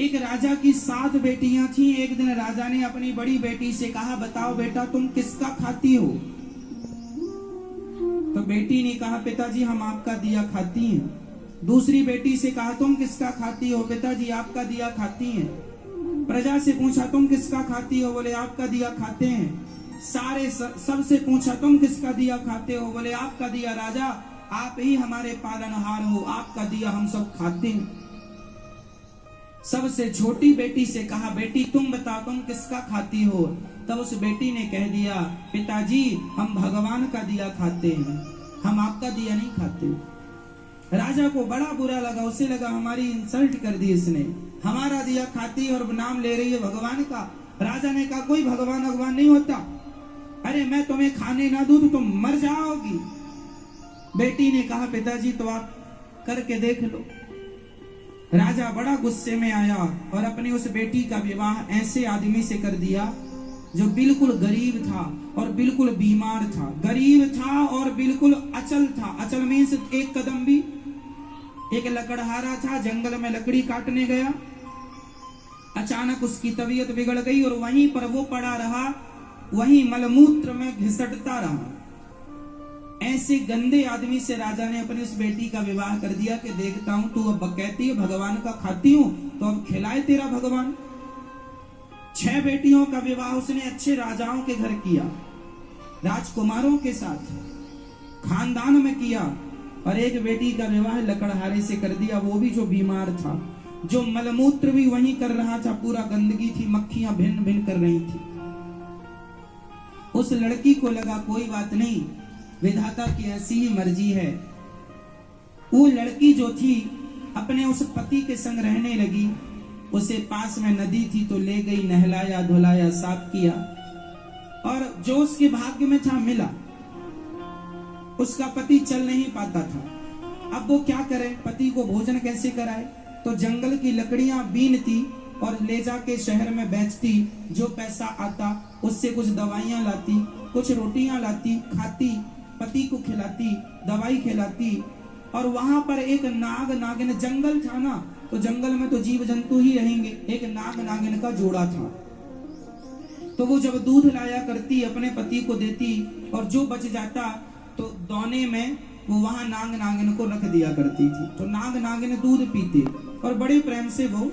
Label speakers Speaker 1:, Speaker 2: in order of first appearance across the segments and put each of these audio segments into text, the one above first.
Speaker 1: एक राजा की 7 बेटियां थी। एक दिन राजा ने अपनी बड़ी बेटी से कहा, बताओ बेटा तुम किसका खाती हो? तो बेटी ने कहा, पिताजी हम आपका दिया खाती हैं। दूसरी बेटी से कहा, तुम किसका खाती हो? पिताजी आपका दिया खाती हैं। प्रजा से पूछा, तुम किसका खाती हो? बोले आपका दिया खाते हैं। सबसे पूछा, तुम किसका दिया खाते हो? बोले आपका दिया। राजा आप ही हमारे पालनहार हो, आपका दिया हम सब खाते हैं। सबसे छोटी बेटी से कहा, बेटी तुम बताओ तुम किसका खाती हो? तब उस बेटी ने कह दिया, पिताजी हम भगवान का दिया खाते हैं, हम आपका दिया नहीं खाते। राजा को बड़ा बुरा लगा, उसे लगा हमारी इंसल्ट कर दी इसने, हमारा दिया खाती और नाम ले रही है भगवान का। राजा ने कहा, कोई भगवान नहीं होता, अरे मैं तुम्हें खाने ना दूं तो तुम मर जाओगी। बेटी ने कहा, पिताजी तो आप करके देख लो। राजा बड़ा गुस्से में आया और अपनी उस बेटी का विवाह ऐसे आदमी से कर दिया जो बिल्कुल गरीब था और बिल्कुल बीमार था। गरीब था और बिल्कुल अचल था। अचल मीन्स एक कदम भी। एक लकड़हारा था, जंगल में लकड़ी काटने गया, अचानक उसकी तबीयत बिगड़ गई और वहीं पर वो पड़ा रहा, वहीं मलमूत्र में घिसटता रहा। ऐसे गंदे आदमी से राजा ने अपनी उस बेटी का विवाह कर दिया कि देखता हूं तू अब कहती है भगवान का खाती हूं तो अब खिलाए तेरा भगवान। 6 बेटियों का विवाह उसने अच्छे राजाओं के घर किया, राजकुमारों के साथ खानदान में किया, और एक बेटी का विवाह लकड़हारे से कर दिया, वो भी जो बीमार था, जो मलमूत्र भी वहीं कर रहा था, पूरा गंदगी थी, मक्खियां भिन्न भिन्न कर रही थी। उस लड़की को लगा कोई बात नहीं, विधाता की ऐसी ही मर्जी है। वो लड़की जो थी अपने उस पति के संग रहने लगी। उसे पास में नदी थी तो ले गई, नहलाया धुलाया साफ किया, और जो उसके भाग्य में था मिला। उसका पति चल नहीं पाता था, अब वो क्या करे, पति को भोजन कैसे कराए? तो जंगल की लकड़ियां बीनती और ले जाके शहर में बेचती, जो पैसा आता उससे कुछ दवाइयां लाती, कुछ रोटियां लाती, खाती, पति को खिलाती, दवाई खिलाती। और वहां पर एक नाग नागिन, जंगल था ना तो जंगल में तो जीव जंतु ही रहेंगे, एक नाग नागिन का जोड़ा था। तो वो जब दूध लाया करती अपने पति को देती, और जो बच जाता तो दोने में वो वहां नाग नागिन को रख दिया करती थी। तो नाग नागिन दूध पीते और बड़े प्रेम से वो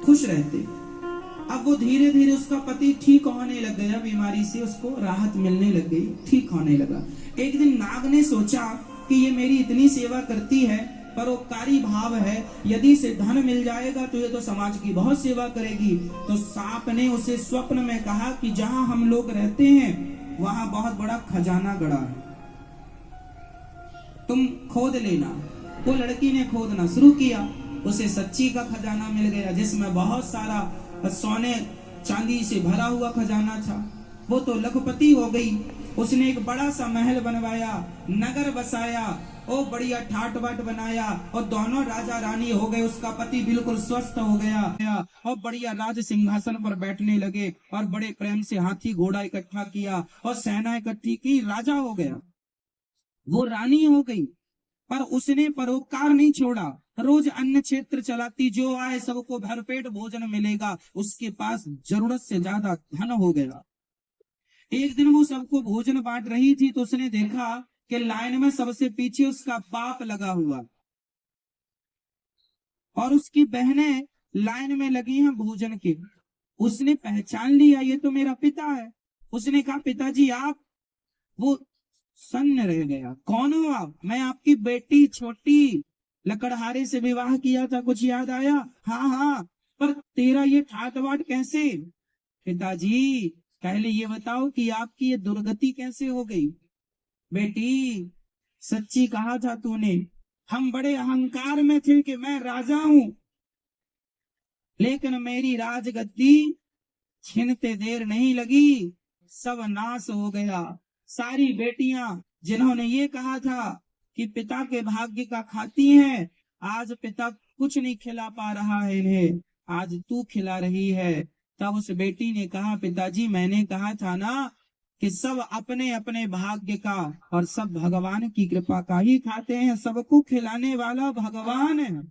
Speaker 1: खुश रहते। अब वो धीरे धीरे उसका पति ठीक होने लग गया, बीमारी से उसको राहत मिलने लग गई, ठीक होने लगा। एक दिन नाग ने सोचा कि ये मेरी इतनी सेवा करती है, परोपकारी भाव है, यदि इसे धन मिल जाएगा तो ये तो समाज की बहुत सेवा करेगी। तो सांप ने उसे स्वप्न में कहा कि जहां हम लोग रहते हैं वहां बहुत बड़ा खजाना गड़ा है, तुम खोद लेना। वो लड़की ने खोदना शुरू किया, उसे सच्ची का खजाना मिल गया, जिसमें बहुत सारा सोने चांदी से भरा हुआ खजाना था। वो तो लखपति हो गई। उसने एक बड़ा सा महल बनवाया, नगर बसाया, ओ बढ़िया ठाट बाट बनाया, और दोनों राजा रानी हो गए। उसका पति बिल्कुल स्वस्थ हो गया और बढ़िया राज सिंहासन पर बैठने लगे, और बड़े प्रेम से हाथी घोड़ा इकट्ठा किया और सेना इकट्ठी की, राजा हो गया। वो रानी हो गई, पर उसने परोपकार नहीं छोड़ा। रोज अन्न क्षेत्र चलाती, जो आए सबको भरपेट भोजन मिलेगा, उसके पास जरूरत से ज्यादा धन हो गया। एक दिन वो सबको भोजन बांट रही थी तो उसने देखा कि लाइन में सबसे पीछे उसका बाप लगा हुआ और उसकी बहनें लाइन में लगी हैं भोजन के। उसने पहचान लिया, ये तो मेरा पिता है। उसने कहा, पिताजी आप? वो सन्न रह गया, कौन हो आप? मैं आपकी बेटी छोटी, लकड़हारे से विवाह किया था, कुछ याद आया? हाँ हाँ, पर तेरा ये ठाट बाट कैसे? पिताजी पहले ये बताओ कि आपकी ये दुर्गति कैसे हो गई? बेटी सच्ची कहा था तूने, हम बड़े अहंकार में थे कि मैं राजा हूं, लेकिन मेरी राजगद्दी छीनते देर नहीं लगी, सब नाश हो गया। सारी बेटियां जिन्होंने ये कहा था कि पिता के भाग्य का खाती हैं, आज पिता कुछ नहीं खिला पा रहा है इन्हें, आज तू खिला रही है। तब उस बेटी ने कहा, पिताजी मैंने कहा था ना कि सब अपने अपने भाग्य का और सब भगवान की कृपा का ही खाते हैं, सबको खिलाने वाला भगवान है।